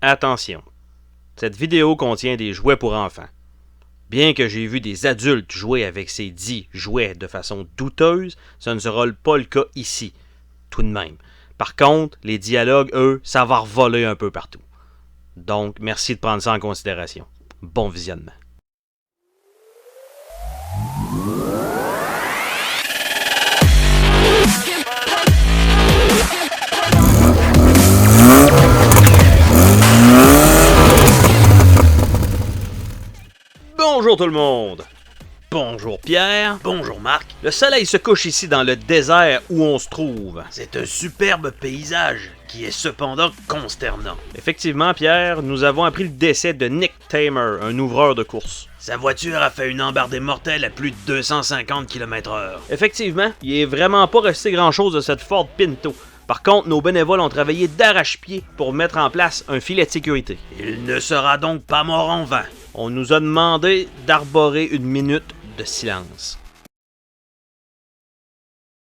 Attention, cette vidéo contient des jouets pour enfants. Bien que j'ai vu des adultes jouer avec ces dits jouets de façon douteuse, ce ne sera pas le cas ici, tout de même. Par contre, les dialogues, eux, ça va revoler un peu partout. Donc, merci de prendre ça en considération. Bon visionnement. Bonjour tout le monde! Bonjour Pierre. Bonjour Marc. Le soleil se couche ici dans le désert où on se trouve. C'est un superbe paysage qui est cependant consternant. Effectivement Pierre, nous avons appris le décès de Nick Tamer, un ouvreur de course. Sa voiture a fait une embardée mortelle à plus de 250 km/h. Effectivement, il est vraiment pas resté grand chose de cette Ford Pinto. Par contre, nos bénévoles ont travaillé d'arrache-pied pour mettre en place un filet de sécurité. Il ne sera donc pas mort en vain. On nous a demandé d'arborer une minute de silence.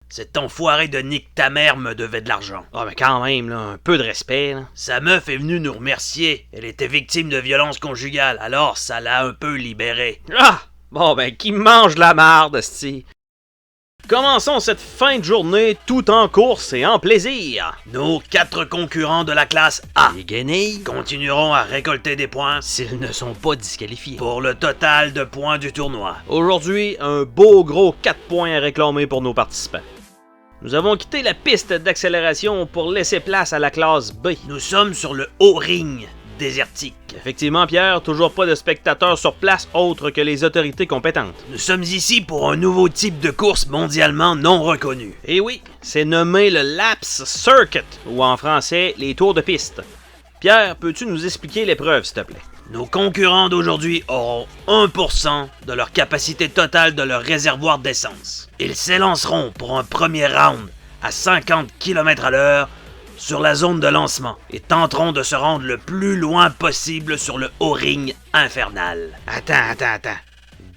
Cet enfoiré de Nick Tamer me devait de l'argent. Ah mais quand même, là, un peu de respect. Là. Sa meuf est venue nous remercier. Elle était victime de violence conjugale, alors ça l'a un peu libérée. Ah! Bon ben, qui mange de la marde, c'ti. Commençons cette fin de journée tout en course et en plaisir. Nos 4 concurrents de la classe A, Les guenilles, continueront à récolter des points s'ils ne sont pas disqualifiés. pour le total de points du tournoi. Aujourd'hui, un beau gros 4 points à réclamer pour nos participants. Nous avons quitté la piste d'accélération pour laisser place à la classe B. Nous sommes sur le haut ring désertique. Effectivement, Pierre, toujours pas de spectateurs sur place autres que les autorités compétentes. Nous sommes ici pour un nouveau type de course mondialement non reconnu. Et oui, c'est nommé le Laps Circuit, ou en français, les tours de piste. Pierre, peux-tu nous expliquer l'épreuve, s'il te plaît? Nos concurrents d'aujourd'hui auront 1% de leur capacité totale de leur réservoir d'essence. Ils s'élanceront pour un premier round à 50 km/h sur la zone de lancement et tenteront de se rendre le plus loin possible sur le haut ring infernal. Attends.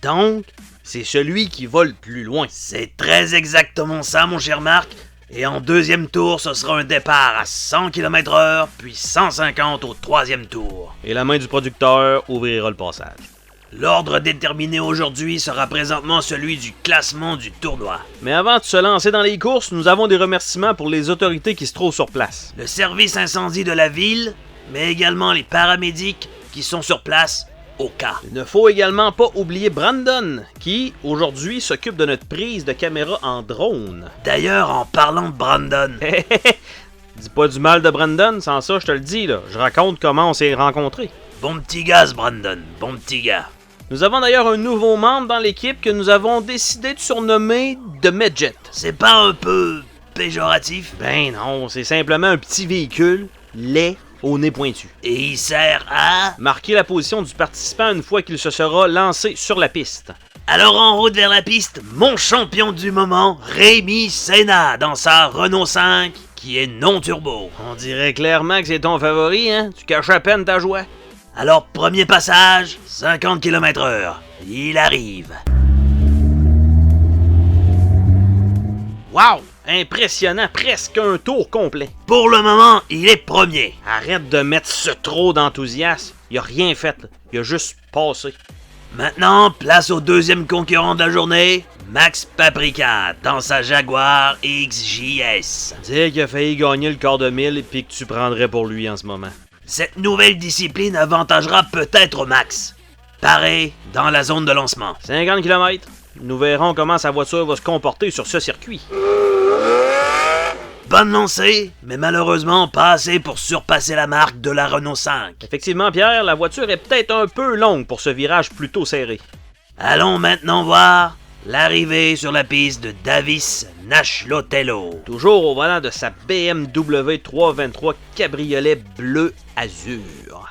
Donc, c'est celui qui va le plus loin. C'est très exactement ça, mon cher Marc. Et en deuxième tour, ce sera un départ à 100 km/h, puis 150 au troisième tour. Et la main du producteur ouvrira le passage. L'ordre déterminé aujourd'hui sera présentement celui du classement du tournoi. Mais avant de se lancer dans les courses, nous avons des remerciements pour les autorités qui se trouvent sur place. Le service incendie de la ville, mais également les paramédics qui sont sur place au cas. Il ne faut également pas oublier Brandon, qui, aujourd'hui, s'occupe de notre prise de caméra en drone. D'ailleurs, en parlant de Brandon, Dis pas du mal de Brandon, sans ça, je te le dis, là. Je raconte comment on s'est rencontrés. bon petit gars ce Brandon, bon petit gars. Nous avons d'ailleurs un nouveau membre dans l'équipe que nous avons décidé de surnommer The Midget. C'est pas un peu péjoratif? Ben non, c'est simplement un petit véhicule laid au nez pointu. Et il sert à... Marquer la position du participant une fois qu'il se sera lancé sur la piste. Alors en route vers la piste, mon champion du moment, Rémi Sénat, dans sa Renault 5, qui est non turbo. On dirait clairement que c'est ton favori, hein? Tu caches à peine ta joie. Alors premier passage, 50 km/h. Il arrive. Wow! Impressionnant, presque un tour complet. Pour le moment, il est premier. Arrête de mettre ce trop d'enthousiasme. Il a rien fait, là. Il a juste passé. Maintenant, place au deuxième concurrent de la journée, Max Paprika, dans sa Jaguar XJS. Dire qu'il a failli gagner le quart de mille et puis que tu prendrais pour lui en ce moment. Cette nouvelle discipline avantagera peut-être Max. Paré dans la zone de lancement. 50 km. Nous verrons comment sa voiture va se comporter sur ce circuit. Bonne lancée, mais malheureusement pas assez pour surpasser la marque de la Renault 5. Effectivement, Pierre, la voiture est peut-être un peu longue pour ce virage plutôt serré. Allons maintenant voir l'arrivée sur la piste de Davis Nashlotello. Toujours au volant de sa BMW 323 cabriolet bleu azur.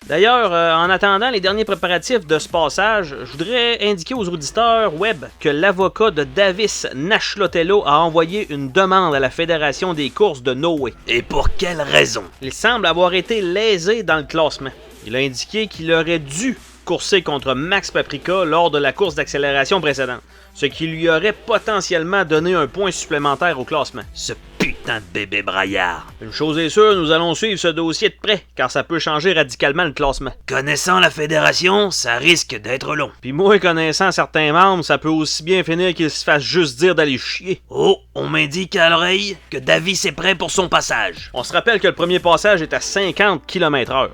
D'ailleurs, en attendant les derniers préparatifs de ce passage, je voudrais indiquer aux auditeurs web que l'avocat de Davis Nashlotello a envoyé une demande à la Fédération des courses de Noé. Et pour quelle raison? Il semble avoir été lésé dans le classement. Il a indiqué qu'il aurait dû courser contre Max Paprika lors de la course d'accélération précédente, ce qui lui aurait potentiellement donné un point supplémentaire au classement. Ce putain certain bébé braillard. Une chose est sûre, nous allons suivre ce dossier de près, car ça peut changer radicalement le classement. Connaissant la fédération, ça risque d'être long. Puis moi, connaissant certains membres, ça peut aussi bien finir qu'ils se fassent juste dire d'aller chier. Oh, on m'indique à l'oreille que Davis est prêt pour son passage. On se rappelle que le premier passage est à 50 km/h.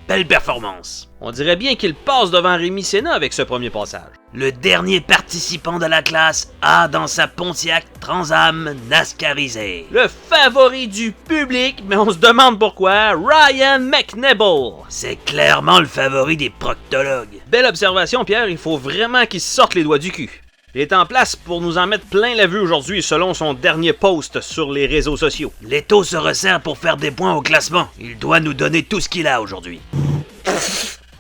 Belle performance. On dirait bien qu'il passe devant Rémi Sénat avec ce premier passage. Le dernier participant de la classe a dans sa Pontiac Trans-Am NASCARisée. Le favori du public, mais on se demande pourquoi, Ryan McNible. C'est clairement le favori des proctologues. Belle observation, Pierre, il faut vraiment qu'il sorte les doigts du cul. Il est en place pour nous en mettre plein la vue aujourd'hui selon son dernier post sur les réseaux sociaux. Leto se resserre pour faire des points au classement. Il doit nous donner tout ce qu'il a aujourd'hui.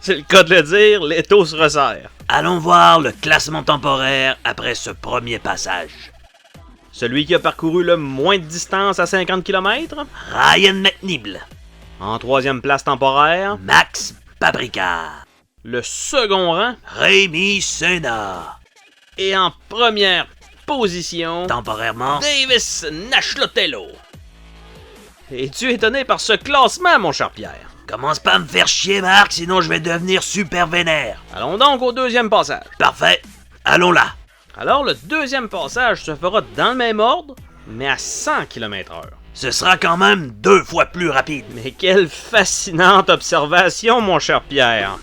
C'est le cas de le dire, Leto se resserre. Allons voir le classement temporaire après ce premier passage. Celui qui a parcouru le moins de distance à 50 km. Ryan McNible. En troisième place temporaire. Max Paprika. Le second rang. Rémi Sénat. Et en première position. Temporairement. Davis Nashlotello. Es-tu étonné par ce classement, mon cher Pierre? Commence pas à me faire chier, Marc, sinon je vais devenir super vénère. Allons donc au deuxième passage. Parfait. Allons là. Alors, le deuxième passage se fera dans le même ordre, mais à 100 km/h. Ce sera quand même 2 fois plus rapide. Mais quelle fascinante observation, mon cher Pierre.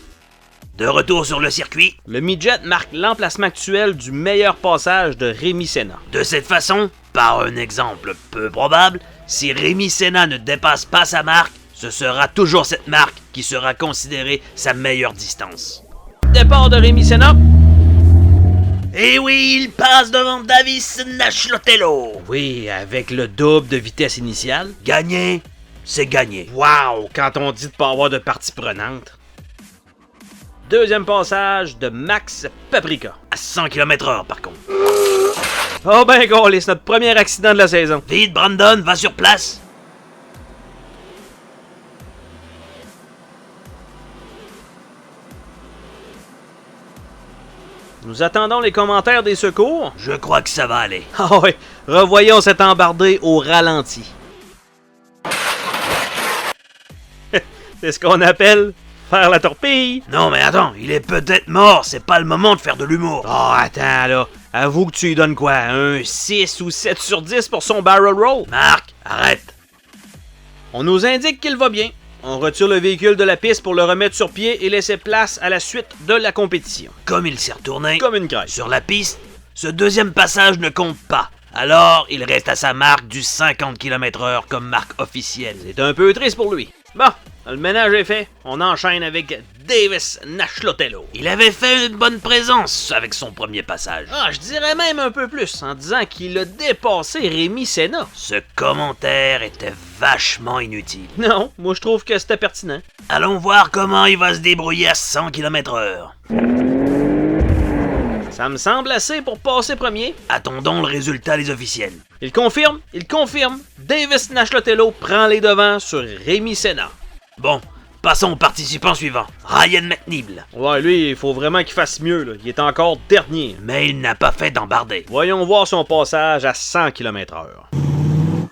De retour sur le circuit. Le midget marque l'emplacement actuel du meilleur passage de Rémi Sénat. De cette façon, par un exemple peu probable, si Rémi Sénat ne dépasse pas sa marque, ce sera toujours cette marque qui sera considérée sa meilleure distance. Départ de Rémi Sénat. Et oui, il passe devant Davis Nashlotello. Oui, avec le double de vitesse initiale. Gagner, c'est gagner. Wow, quand on dit de pas avoir de partie prenante. Deuxième passage de Max Paprika. À 100 km/h par contre. Oh ben gros, c'est notre premier accident de la saison. Vite, Brandon, va sur place. Nous attendons les commentaires des secours. Je crois que ça va aller. Ah oui, revoyons cet embardé au ralenti. C'est ce qu'on appelle faire la torpille. Non mais attends, il est peut-être mort, c'est pas le moment de faire de l'humour. Oh, attends là, avoue que tu lui donnes quoi, un 6 ou 7 sur 10 pour son barrel roll? Marc, arrête. On nous indique qu'il va bien. On retire le véhicule de la piste pour le remettre sur pied et laisser place à la suite de la compétition. Comme il s'est retourné Comme une crêpe. sur la piste, ce deuxième passage ne compte pas. Alors, il reste à sa marque du 50 km/h comme marque officielle. C'est un peu triste pour lui. Bon, le ménage est fait. On enchaîne avec Davis Nashlotello. Il avait fait une bonne présence avec son premier passage. Ah, je dirais même un peu plus, en disant qu'il a dépassé Rémi Sénat. Ce commentaire était vachement inutile. Non, moi je trouve que c'était pertinent. Allons voir comment il va se débrouiller à 100 km/h. Ça me semble assez pour passer premier. Attendons le résultat des officiels. Il confirme. Davis Nashlotello prend les devants sur Rémi Sénat. Bon, passons au participant suivant, Ryan McNible. Ouais, lui, il faut vraiment qu'il fasse mieux, là. Il est encore dernier. Mais il n'a pas fait d'embardé. Voyons voir son passage à 100 km/h.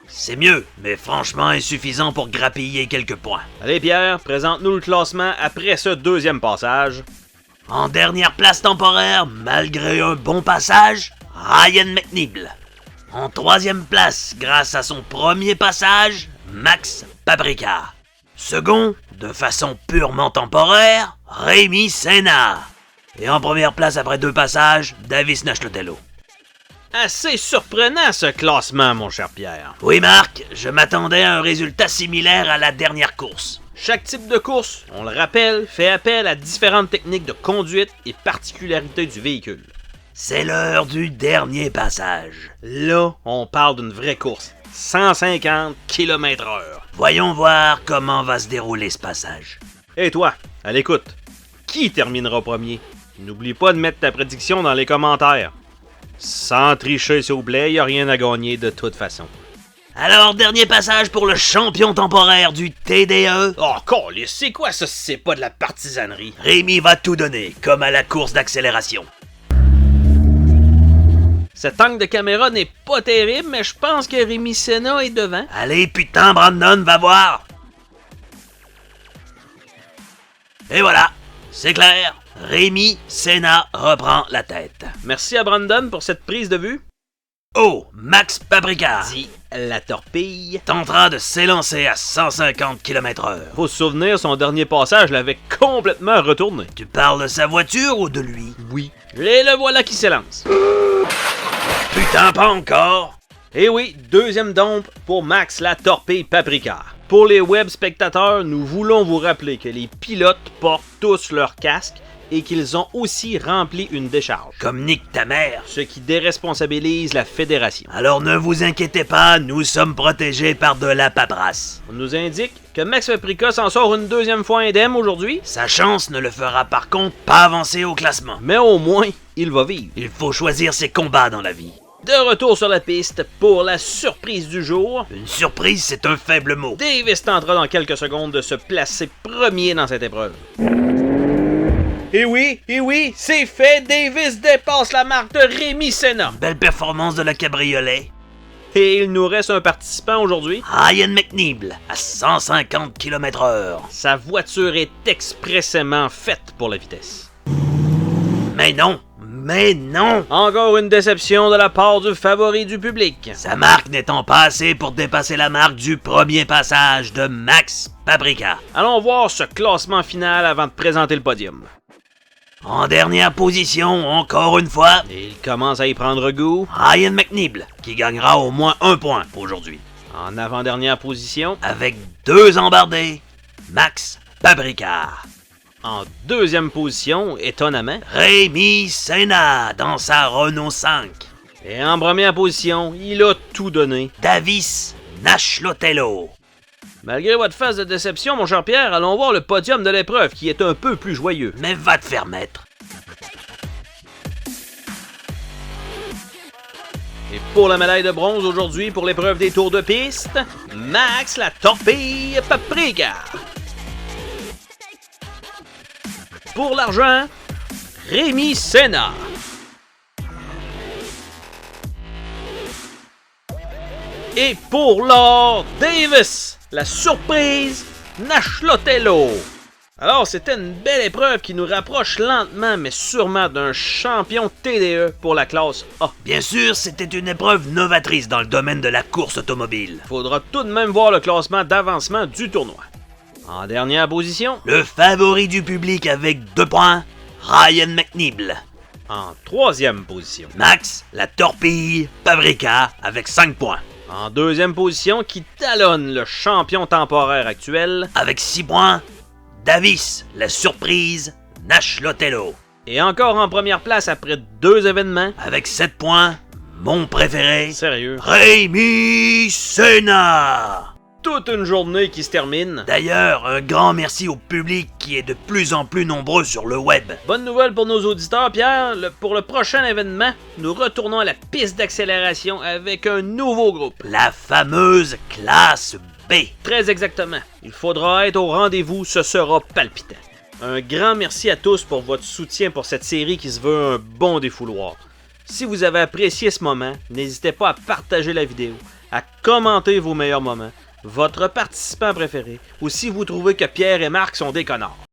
C'est mieux, mais franchement insuffisant pour grappiller quelques points. Allez Pierre, présente-nous le classement après ce deuxième passage. En dernière place temporaire, malgré un bon passage, Ryan McNible. En troisième place, grâce à son premier passage, Max Paprika. Second, de façon purement temporaire, Rémi Sénat. Et en première place après 2 passages, Davis Nashlotello. Assez surprenant ce classement, mon cher Pierre. Oui Marc, je m'attendais à un résultat similaire à la dernière course. Chaque type de course, on le rappelle, fait appel à différentes techniques de conduite et particularités du véhicule. C'est l'heure du dernier passage. Là, on parle d'une vraie course. 150 km/h. Voyons voir comment va se dérouler ce passage. Et toi, à l'écoute, qui terminera premier? N'oublie pas de mettre ta prédiction dans les commentaires. Sans tricher, s'il vous plaît, y a rien à gagner de toute façon. Alors, dernier passage pour le champion temporaire du TDE. Oh, câlisse, c'est quoi ça si c'est pas de la partisanerie? Rémi va tout donner, comme à la course d'accélération. Cet angle de caméra n'est pas terrible, mais je pense que Rémi Senna est devant. Allez, putain, Brandon, va voir! Et voilà, c'est clair. Rémi Senna reprend la tête. Merci à Brandon pour cette prise de vue. Oh, Max Paprika Dit la torpille. tentera de s'élancer à 150 km/h. Faut se souvenir, son dernier passage l'avait complètement retourné. Tu parles de sa voiture ou de lui? Oui. Et le voilà qui s'élance. Putain, pas encore! Et oui, deuxième dompe pour Max la torpille Paprika. Pour les web spectateurs, nous voulons vous rappeler que les pilotes portent tous leur casque et qu'ils ont aussi rempli une décharge. Comme nique ta mère. Ce qui déresponsabilise la fédération. Alors ne vous inquiétez pas, nous sommes protégés par de la paperasse. On nous indique que Max Paprika s'en sort une deuxième fois indemne aujourd'hui, Sa chance ne le fera par contre pas avancer au classement. mais au moins, il va vivre. Il faut choisir ses combats dans la vie. De retour sur la piste pour la surprise du jour. Une surprise, c'est un faible mot. Davis tentera dans quelques secondes de se placer premier dans cette épreuve. Et oui, c'est fait, Davis dépasse la marque de Rémi Senna. Belle performance de la cabriolet. Et il nous reste un participant aujourd'hui. Ryan McNeil à 150 km/h. Sa voiture est expressément faite pour la vitesse. Mais non! Encore une déception de la part du favori du public. Sa marque n'étant pas assez pour dépasser la marque du premier passage de Max Paprika. Allons voir ce classement final avant de présenter le podium. En dernière position, encore une fois, Et il commence à y prendre goût. Ryan McNeil, qui gagnera au moins un point aujourd'hui. En avant-dernière position. Avec 2 embardés, Max Paprika. En deuxième position, étonnamment. Rémi Senna dans sa Renault 5. Et en première position, il a tout donné. Davis Nashlotello. Malgré votre phase de déception, mon cher Pierre, allons voir le podium de l'épreuve qui est un peu plus joyeux. Mais va te faire mettre. Et pour la médaille de bronze aujourd'hui pour l'épreuve des tours de piste, Max la torpille Paprika. Pour l'argent, Rémi Senna. Et pour l'or, Davis, la surprise, Nashlotello. Alors, c'était une belle épreuve qui nous rapproche lentement mais sûrement d'un champion TDE pour la classe A. Bien sûr, c'était une épreuve novatrice dans le domaine de la course automobile. Faudra tout de même voir le classement d'avancement du tournoi. En dernière position, Le favori du public avec 2 points, Ryan McNeil. en troisième position. Max, la torpille Paprika avec 5 points. En deuxième position, qui talonne le champion temporaire actuel. Avec 6 points, Davis, la surprise Nashlotello. Et encore en première place après 2 événements. Avec 7 points, mon préféré, Sérieux. Rémi Senna. Toute une journée qui se termine. D'ailleurs, un grand merci au public qui est de plus en plus nombreux sur le web. Bonne nouvelle pour nos auditeurs, Pierre. Pour le prochain événement, nous retournons à la piste d'accélération avec un nouveau groupe. La fameuse classe B. Très exactement. Il faudra être au rendez-vous, ce sera palpitant. Un grand merci à tous pour votre soutien pour cette série qui se veut un bon défouloir. Si vous avez apprécié ce moment, n'hésitez pas à partager la vidéo, à commenter vos meilleurs moments, votre participant préféré, ou si vous trouvez que Pierre et Marc sont des connards.